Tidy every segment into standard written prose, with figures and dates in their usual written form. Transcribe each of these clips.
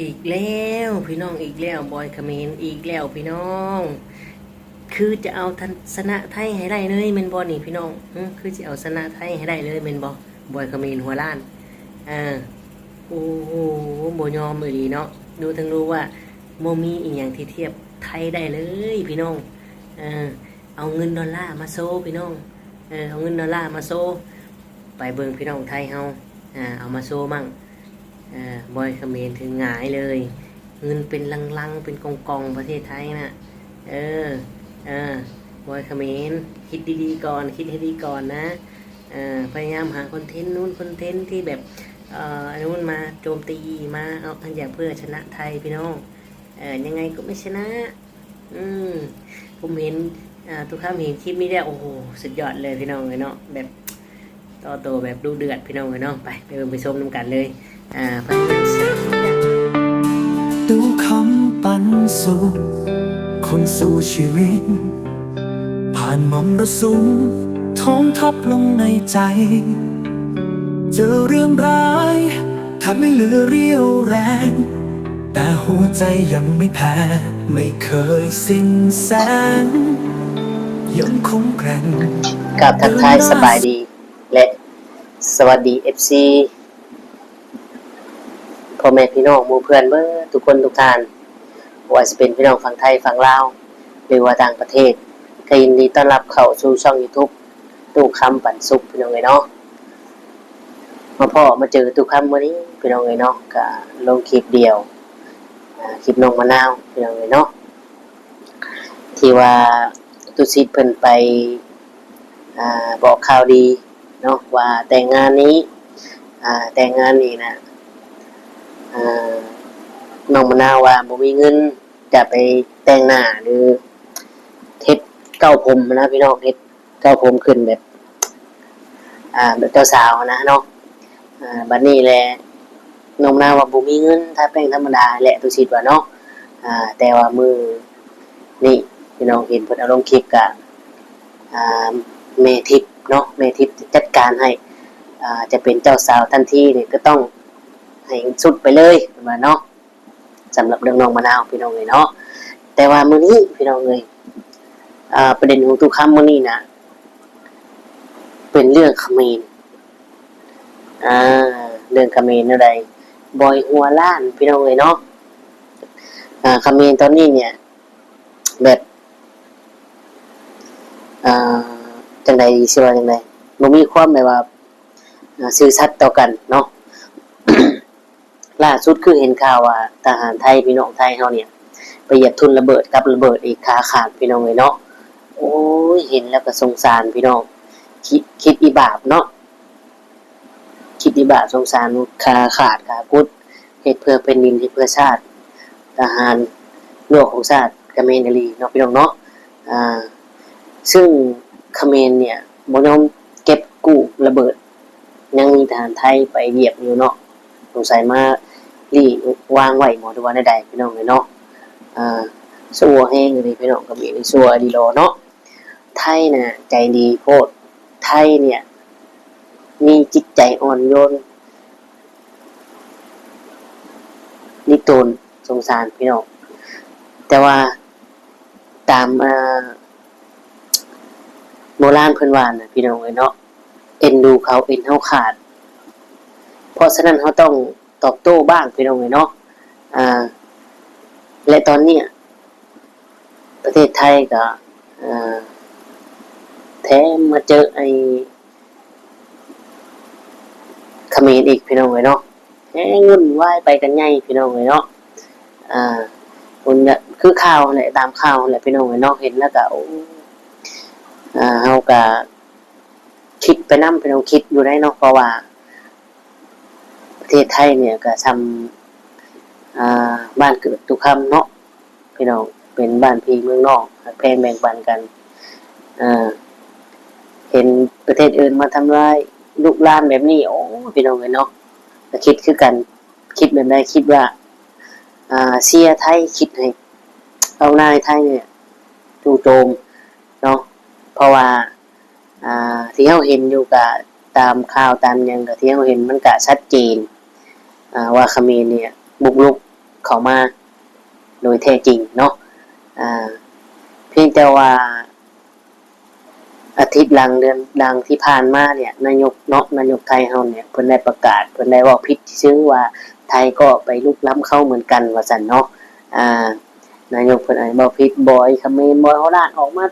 อีกแล้วพี่น้องอีกแล้วบอยคเมนอีกแล้วพี่น้องคือจะเอาทัศนะไทยให้ได้เลยเมนบอนี่พี่น้องคือจะเอาชนะไทยให้ได้เลยเมนบอยคเมนหัวล้านอ่าโอ้โหบยอมเลยดีเนาะดูทั้งรู้ว่าโมมีอีกอย่างที่เทียบไทยได้เลยพี่น้องอ่าเอาเงินดอลลาร์มาโซพี่น้องเอาเงินดอลลาร์มาโซไปเบิ่งพี่น้องไทยเฮาเอามาโซมั่งบอยคเมนถึงหงายเลยเงินเป็นลังๆเป็นกองประเทศไทยนะเออเออบอยคเมนคิดดีๆก่อนคิดให้ดีก่อนนะพยายามหาคอนเทนต์นู้นคอนเทนต์ที่แบบอันนู้นมาโจมตีมาเอาอันอย่างเพื่อชนะไทยพี่น้องยังไงก็ไม่ชนะผมเห็นทุกครั้งเห็นคลิปนี้ได้โอ้โหสุดยอดเลยพี่น้องเลยเนาะแบบต่อโตแบบดูเดือดพี่น้องเลยเนาะไปเบิ่งไปชมน้ำกันเลยพยายามดูคำปันสุขคนสู้ชีวิตผ่านมรสุมท้องทับลงในใจเจอเรื่องร้ายทำให้เหลือเรี่ยวแรงแต่หัวใจยังไม่แพ้ไม่เคยสิ้นแสงยังคงแกร่งกับทักทายสบายดีและสวัสดี FC พ่อแม่พี่น้องหมู่เพื่อนเมื่อทุกคนทุกท่านว่าจะเป็นพี่น้องฝั่งไทยฝั่งลาวหรือว่าต่างประเทศก็ยินดีต้อนรับเข้าสู่ช่อง YouTube ตู้คำปันสุขพี่น้องเนาะมาเจอตู้คำวันนี้พี่น้องเนาะก็ลงคลิปเดียวคลิปน้องมะนาวพี่น้องเนาะที่ว่าตุสิทธิ์เพิ่นไปบอกข่าวดีเนาะว่าแต่งงานนี้แต่งงานนี้นะน้องมะนาวว่าบ่มีเงินจะไปแต่งหน้าหรือเฮ็ดเก้าผมนะพี่น้องเฮ็ดเก้าผมขึ้นแบบแบบเจ้าสาวนะเนาะบัดนี้แหละน้องมะนาวว่าบ่มีเงินถ้าแต่งธรรมดาแหละตุสิทธิ์ว่าเนาะแต่ว่ามือนี่พี่น้องเห็นเพิ่นเอาลงคลิปกะเมทิพเนาะเมทิพจัดการให้จะเป็นเจ้าสาวทันทีนี่ก็ต้องให้สุดไปเลยว่าเนาะสำหรับเรื่องน้องมะนาวพี่น้องเลยเนาะแต่ว่ามื้อนี้พี่น้องเลยประเด็นของทุกคำมื้อนี้นะเป็นเรื่องเขมรเรื่องเขมรอะไรบอยหัวล้านพี่น้องเลยเนาะเขมรตอนนี้เนี่ยแบบจังใดสิว่าจังใดบ่มีความแบบว่าซื่อสัตย์ต่อกันเนาะ ล่าสุดคือเห็นข่าวว่าทหารไทยพี่น้องไทยเฮาเนี่ยไปเหยียบทุนระเบิดกับระเบิดอีกขาขาดพี่น้องเลยเนาะโอ้ยเห็นแล้วก็สงสารพี่น้องคิดอีบาปเนาะคิดอีบาปสงสารขาขาดขากุดเฮ็ดเพื่อเป็นดินเฮ็ดเพื่อชาติทหารโลกของชาติเขมรอลีเนาะพี่น้องเนาะซึ่งเขมรเนี่ยบ่ยอมเก็บกู้ระเบิดยังมีทหารไทยไปเหยียบอยู่เนาะสงสัยมาลี่วางไว้หมอดูว่าใดๆพี่น้องเลยเนาะสัวแห้งเลยพี่น้องก็มีสัวดีโลเนาะไทยน่ะใจดีโพดไทยเนี่ยมีจิตใจอ่อนโยนนิโตนสงสารพี่น้องแต่ว่าตามโบราณเพิ่นว่าน่ะพี่น้องเลยเนาะเอ็นดูเขาเอ็นเฮาขาดเพราะฉะนั้นเขาต้องตอบโต้บ้างพี่น้องเนาะและตอนนี้ประเทศไทยก็แถมมาเจอไอ้เขมรอีกพี่น้องเนาะงุ่นวายไปกันใหญ่พี่น้องเนาะมันคือข่าวแหละตามข่าวแหละพี่น้องเนาะเห็นแล้วก็เฮาก็คิดไปนำพี่น้องคิดอยู่ได้เนาะเพราะว่าประเทศไทยเนี่ยก็ทำบ้านเกิดทุกคำเนาะพี่น้องเป็นบ้านพี่เมืองนอกแพงแบ่งปันกันเห็นประเทศอื่นมาทำร้ายลูกหลานแบบนี้โอ้พี่น้องเนาะก็คิดคือกันคิดแบบใดคิดว่าเสียไทยคิดให้เอาหน้าไทยเนี่ยจู่โจมเนาะเพราะว่าที่เราเห็นอยู่กับตามข่าวตามยังกับที่เราเห็นมันก็ชัดเจนว่าเขมรเนี่ยบุกรุก เข้ามาโดยแท้จริงเนาะเพียงแต่ว่าอาทิตย์หลังเดือนดังที่ผ่านมาเนี่ยนายกเนาะนายกไทยเฮาเนี่ยเพิ่นได้ประกาศเพิ่นได้เว้าผิดชื่อว่าไทยก็ไปลุกล้ำเข้าเหมือนกันว่าซั่นเนาะนายกเพิ่นเว้าผิดบอยเขมรบอยโหราชออกมา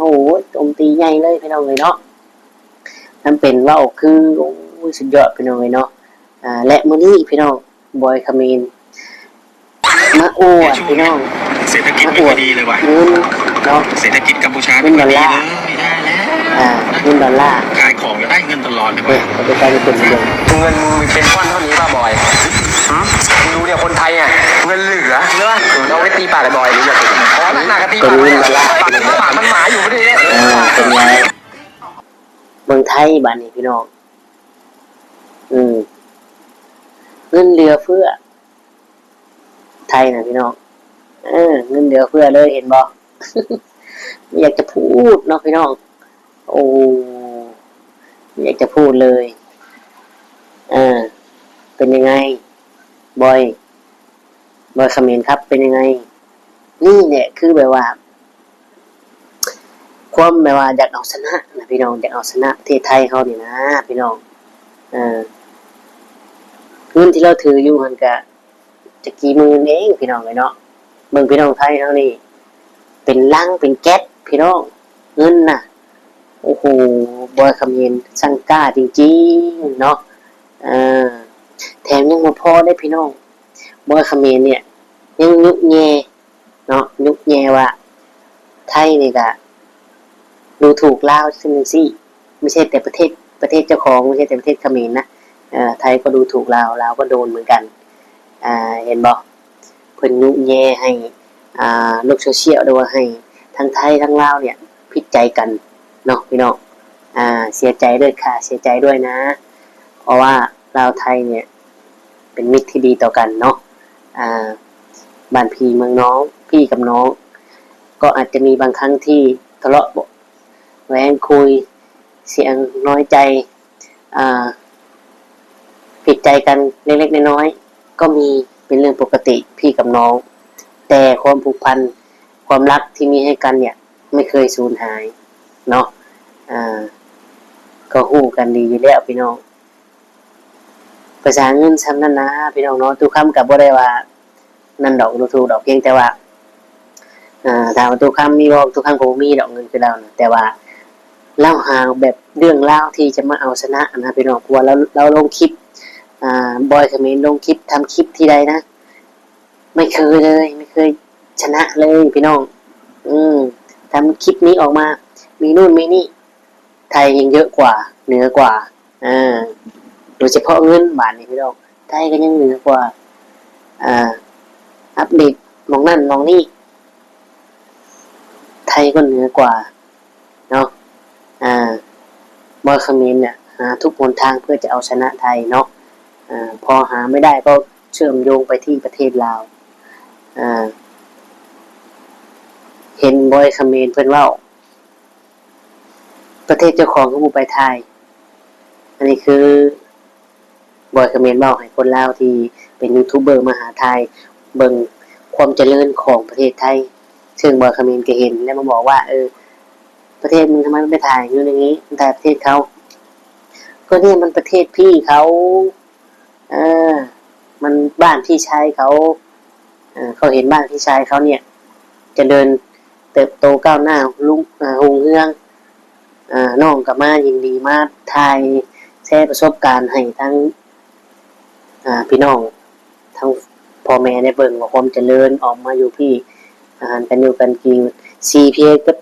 โอ้โหโจมตีใหญ่เลยพี่น้องเอ้ยเนาะมันเป็นเว้าคือโอ้ยสุดยอดพี่น้องเอ้ยเนาะและมื้อนี้พี่น้องบอยเขมรมาอวดพี่น้องเศรษฐกิจไม่ดีเลยว่ะเนาะเศรษฐกิจกัมพูชาไม่ดีเลยไม่ได้แล้วเงินดอลลาร์ขายของจะได้เงินตลอดเลยว่ะเป็นการเป็นเงินเป็นก้อนเท่านี้ป่ะบอยมึงดูเนี่ยคนไทยอ่ะเงินเหลือเราไปตีปากไอ้บอยหรือยังอ๋อหนักกะตีปากเลยปากมันหมาอยู่พอดีเป็นไงเมืองไทยบ้านนี้พี่น้องเงินเหลือเฟือไทยนะพี่น้องเงินเหลือเฟือเลยเห็นบ่ไม่อยากจะพูดเนาะพี่น้องโอ้ไม่อยากจะพูดเลยเป็นยังไงบอยเขมรครับเป็นยังไงนี่เนี่ยคือแบบว่าความแบบว่าอยากเอาชนะนะพี่น้องอยากเอาชนะประเทศไทยเขานี่นะพี่น้องเงินที่เราถืออยู่มันก็จะกี่หมื่นเองพี่น้องเลยเนาะเมืองพี่น้องไทยเขานี่เป็นลังเป็นแก๊สพี่น้องเงินน่ะโอ้โหบอยเขมรช่างกล้าจริงๆเนาะแถมยังมาพอได้พี่น้องบอยเขมรเนี่ยยังยุกแย่เนาะยุกแย่ว่าไทยนี่ก็ดูถูกลาวซึ่งสิไม่ใช่แต่ประเทศเจ้าของไม่ใช่แต่ประเทศเขมรนะไทยก็ดูถูกลาวก็โดนเหมือนกันเห็นบ่เพิ่นยุแย่ให้โลกโซเชียลด้วยว่าให้ทั้งไทยทั้งลาวเนี่ยผิดใจกันเนาะพี่น้องเสียใจด้วยค่ะเสียใจด้วยนะเพราะว่าลาวไทยเนี่ยเป็นมิตรที่ดีต่อกันเนาะบ้านพี่เมืองน้องพี่กับน้องก็อาจจะมีบางครั้งที่ทะเลาะแหวงคุยเสียงน้อยใจผิดใจกันเล็กๆน้อยๆก็มีเป็นเรื่องปกติพี่กับน้องแต่ความผูกพันความรักที่มีให้กันเนี่ยไม่เคยสูญหายเนาะก็ฮู้กันดีอยู่แล้วพี่น้องภาษาเงินซ้ำนั่นนะพี่น้องเนาะทุกคำกับบ่ได้ว่านั่นดอกดูถูกดอกเพียงแต่ว่าถามว่าทุกคำมีบ่ทุกคำก็บ่มีดอกเงินคือเราแต่ว่าเล่าหาแบบเรื่องเล่าที่จะมาเอาชนะนะพี่น้องกลัวเราลงคลิปบอยเขมรลงคลิปทำคลิปที่ใดนะไม่เคยเลยไม่เคยชนะเลยพี่น้องทำคลิปนี้ออกมามีนู่นมีนี่ไทยยังเยอะกว่าเหนือกว่าโดยเฉพาะเงินบาทนี่พี่น้องไทยก็ยังเหนือกว่าอัปเดตมองนั่นมองนี่ไทยก็เหนือกว่าเนาะบอยเขมรเนี่ยหาทุกหนทางเพื่อจะเอาชนะไทยเนาะพอหาไม่ได้ก็เชื่อมโยงไปที่ประเทศลาวเห็นบอยเขมรเพิ่นเว้าประเทศเจ้าของก็บ่ไปไทยอันนี้คือบอยเขมรเว้าให้คนลาวที่เป็นยูทูบเบอร์มาหาไทยเบิ่งความเจริญของประเทศไทยซึ่งบอยเขมรก็เห็นแล้วมาบอกว่าประเทศมึงทำไมไม่ไปถ่ายอยู่อย่างนี้ถ่ายประเทศเขาก็เนี่ยมันประเทศพี่เขามันบ้านพี่ชายเขาเขาเห็นบ้านพี่ชายเขาเนี่ยจะเดินเติบโตก้าวหน้าลุงหงเฮืองน้องกับมายินดีมาถ่ายแชร์ประสบการณ์ให้ทั้งพี่น้องทั้งพ่อแม่ได้เบิ่งว่าความเจริญออกมาอยู่พี่อาหารกันอยู่กันกินCPA กับ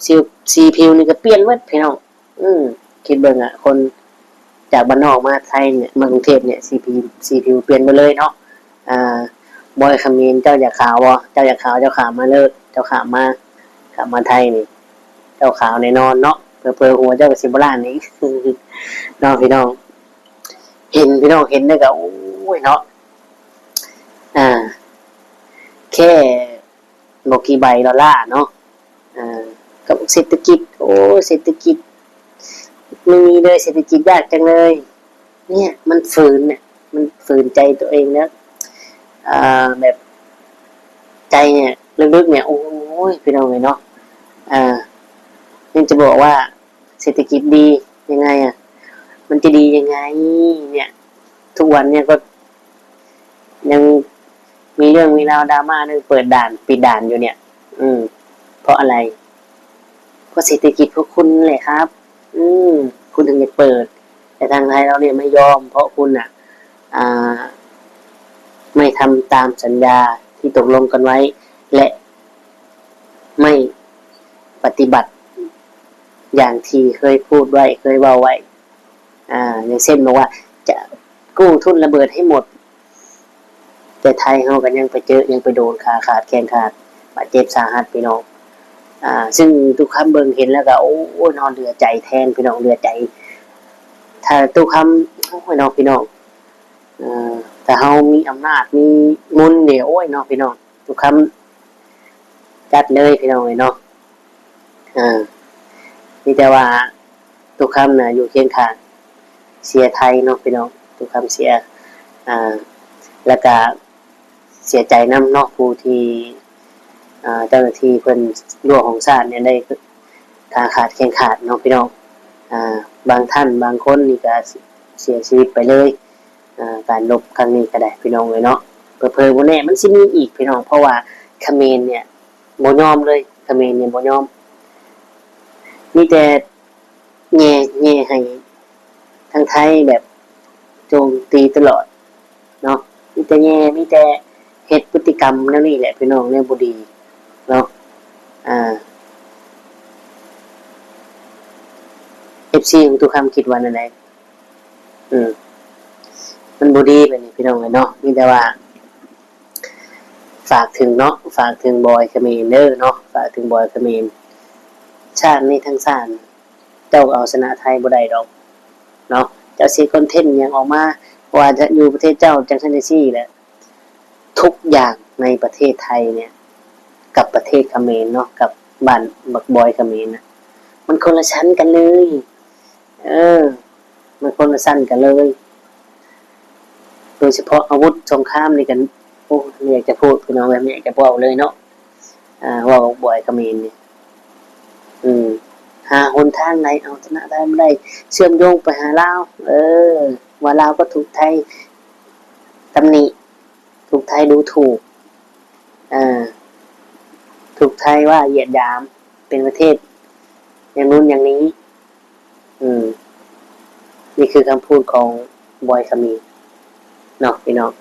CPU นี่ก็เปลี่ยนหมดพี่น้องคิดเบิ่งคนจากบ้านนอกมาไทยเนี่ยมากรุงเทพเนี่ย CPU เปลี่ยนไปเลยเนาะบอยเขมรเจ้าอยากขาวบ่เจ้าอยากขาวเจ้าขาวมาเลิกเจ้าขาวมาไทยนี่เจ้าขาวแน่นอนเนาะเพิ่นหัวเจ้าก็สิบ่ล้านนี่น้องพี่น้องเห็นพี่น้องเห็นได้ก็โอ้ยเนาะแค่บ่กี่ใบดอลลาร์เนาะกับเศรษฐกิจโอ้เศรษฐกิจไม่มีเลยเศรษฐกิจยากจังเลยเนี่ยมันฝืนเนี่ยมันฝืนใจตัวเองนะแบบ ใจเนี่ยลึกๆเนี่ยโอ้ยพี่น้องเลยเนาะยังจะบอกว่าเศรษฐกิจดียังไงมันจะดียังไงเนี่ยทุกวันเนี่ยก็ยังมีเรื่องมีราวดราม่าเรื่องเปิดด่านปิดด่านอยู่เนี่ย เพราะอะไรเพราะเศรษฐกิจพวกคุณเลยครับ คุณถึงจะเปิด แต่ทางไทยเราเนี่ยไม่ยอม เพราะคุณไม่ทำตามสัญญาที่ตกลงกันไว้ และไม่ปฏิบัติอย่างที่เคยพูดไว้เคยเว้าไว้อย่างเช่นบอกว่าจะกู้ทุนระเบิดให้หมดแต่ไทยเราก็ยังไปเจอยังไปโดนขาดแขนขาดบาดเจ็บสาหัสพี่น้องซึ่งทุกคำเบิ่งเห็นแล้วก็โอ้นอนเรือใจแทนพี่น้องเรือใจถ้าทุกคำโอ้ยน้องพี่น้องแต่เฮามีอำนาจมีมุนเนี่ยโอ้ยน้องพี่น้องทุกคำจัดเลยพี่น้องเลยเนาะนี่แต่ว่าทุกคำนะอยู่เคียงข้างเสียไทยเนาะพี่น้องทุกคำเสียแล้วก็เสียใจน้ำเนาะผู้ที่เจ้าหน้าที่เพิ่นรั่วของชาติเนี่ยได้ขาดแขนขาดเนาะพี่น้องบางท่านบางคนนี่ก็เสียชีวิตไปเลยการรบครั้งนี้ก็ได้พี่น้องเลยเนาะเผลอๆบ่แน่มันสิมีอีกพี่น้องเพราะว่าเขมรเนี่ยบ่ยอมเลยเขมรเนี่ยบ่ยอมมีแต่แง่ให้ทางไทยแบบโจมตีตลอดเนาะมีแต่แง่มีแต่เฮ็ดพฤติกรรมนั่นนี่แหละพี่น้องเนี่ยบ่ดีเนาะFC ของทุกคำคิดว่านั่นแหละมันบ่ดีแบบนี้พี่น้องเนาะมีแต่ว่าฝากถึงเนาะฝากถึงบอยเขมรเด้อเนาะฝากถึงบอยเขมรชาตินี้ทั้งชาติเจ้าเอาชนะไทยบ่ได้ดอกเนาะเจ้าสิคอนเทนต์หยังออกมาว่าจะอยู่ประเทศเจ้าจังซั่นจังซี่แหละทุกอย่างในประเทศไทยเนี่ยกับประเทศเขมรเนาะกับบ้านบักบอยเขมรนะมันคนละชั้นกันเลยมันคนละชั้นกันเลยโดยเฉพาะอาวุธสงครามนี่กันโอ้ไม่อยากจะพูดพี่น้องแบบไม่อยากจะเว้าเลยเนาะว่าบักบอยเขมรนี่หาหนทางไหนเอาชนะได้ไม่ได้เชื่อมโยงไปหาลาวว่าลาวก็ถูกไทยตำหนิถูกไทยดูถูกถูกไทยว่าเหยียดหยามเป็นประเทศอย่างนู้นอย่างนี้นี่คือคำพูดของบอยเขมรเนาะพี่น้อง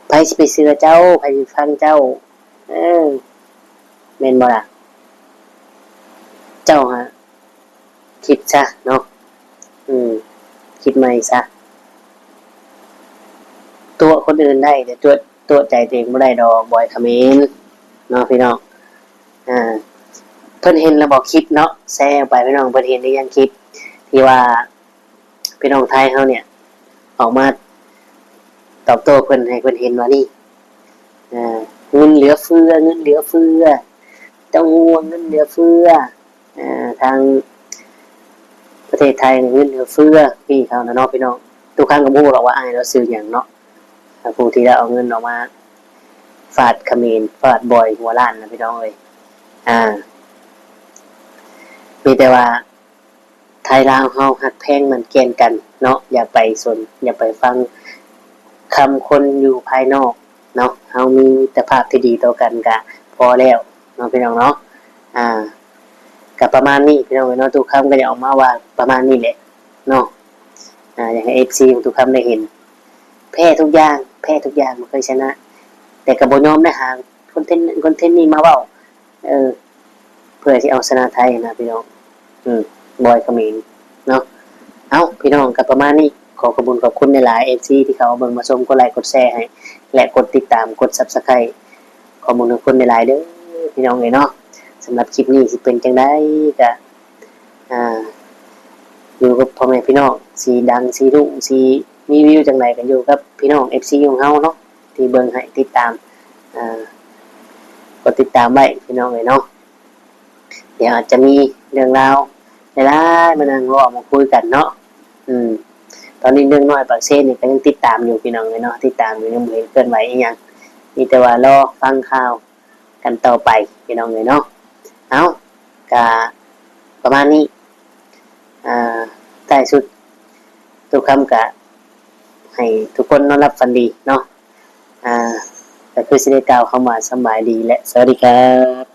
ไผสิไปเชื่อเจ้าไผสิฟังเจ้าแม่นบ่ล่ะเจ้าฮะคิดซะเนาะคิดใหม่ซะตัวคนอื่นได้แต่ตัวใจตัวเองบ่ได้ดอกบอยเขมรเนาะพี่น้องเพิ่นเห็นแล้วบอกคลิปเนาะแชร์ไปพี่น้องเพิ่นเห็นได้ยังคลิปที่ว่าพี่น้องไทยเฮาเนี่ยออกมาตอบโต้เพิ่นให้เพิ่นเห็นว่านี่เงินเหลือเฟือเจ้างัวเงินเหลือเฟือทางประเทศไทยเงินเหลือเฟือพี่เขานะเนาะพี่น้องทุกครั้งก็บ่รู้หรอกว่าอ้ายเราซื้อหยังเนาะผู้ที่ได้เอาเงินออกมาฟาดเขมรฟาดบอยหัวล้านนะพี่น้องเอ้ยมีแต่ว่าไทยลาวเฮาฮักแพงมันแกนกันเนาะอย่าไปสนอย่าไปฟังคำคนอยู่ภายนอกเนาะเฮามีมิตรภาพที่ดีต่อกันก็พอแล้วเนาะพี่น้องเนาะก็ประมาณนี้พี่น้องเนาะทุกคำก็จะออกมาว่าประมาณนี้แหละเนาะอยากให้ FC ของทุกคำได้เห็นแพ้ทุกอย่างบ่เคยชนะแต่ก็บ่ยอมได้หาคอนเทนต์นี้มาเว้าเพื่อที่เอาชนะไทยนะพี่น้องบอยเขมรเนาะเอาพี่น้องก็ประมาณนี้ขอขอบคุณหลายๆ FC ที่เขาเบิ่งมาชมกดไลค์กดแชร์ให้และกดติดตามกด Subscribe ขอบคุณหลายๆเด้อพี่น้องเอ้ยเนาะสำหรับคลิปนี้สิเป็นจังได๋ก็อยู่กับพ่อแม่พี่น้องสิดังสิรุ่งสิมีวิวจังได๋ก็อยู่กับพี่น้อง FC ของเฮาเนาะที่เบิ่งให้ติดตามกดติดตามไว้พี่น้องเอ้ยเนาะเดี๋ยวอาจจะมีเรื่องราวหลายๆมานั่งรอมาคุยกันเนาะตอนนี้เรื่องน้อยปากเซ่นี่ก็ยังติดตามอยู่พี่น้องเอ้ยเนาะติดตามอยู่ยังบ่เห็นเคลื่อนไหวอีหยังมีแต่ว่ารอฟังข่าว กันต่อไปพี่น้องเลยเนาะเอากะประมาณนี้ใต้สุดทุกคำกะให้ทุกคนนอนรับฝันดีเนาะก็คือสิได้กล่าวคำว่าสำบายดีและสวัสดีครับ